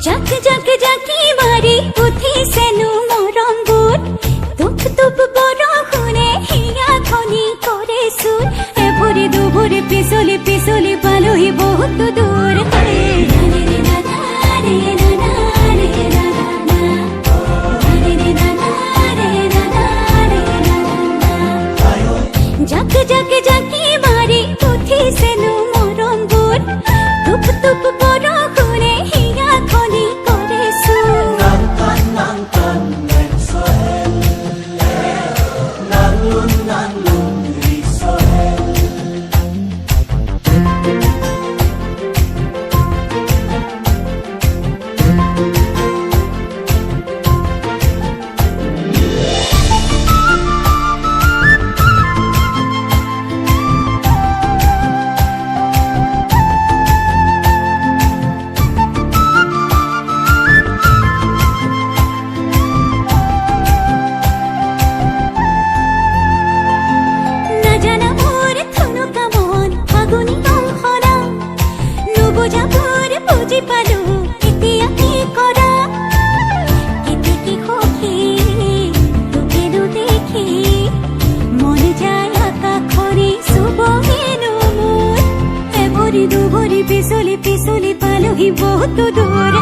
জাক জাক জাকি মাৰি উঠিছেনো মৰম বুট তুপ তুপ বৰষুণে হিয়া খনি কৰে চুৰ এভৰি দুভৰি পিছলি পিছলি পালোহি বহুত দূৰ জাক জাক জাকি মাৰি উঠিছেনো মৰম বুট তুপ তুপ বৰষুণে হিয়া খনি কৰে চুৰ দুভৰি পিছলি পিছলি পালোহি বহুত দূৰ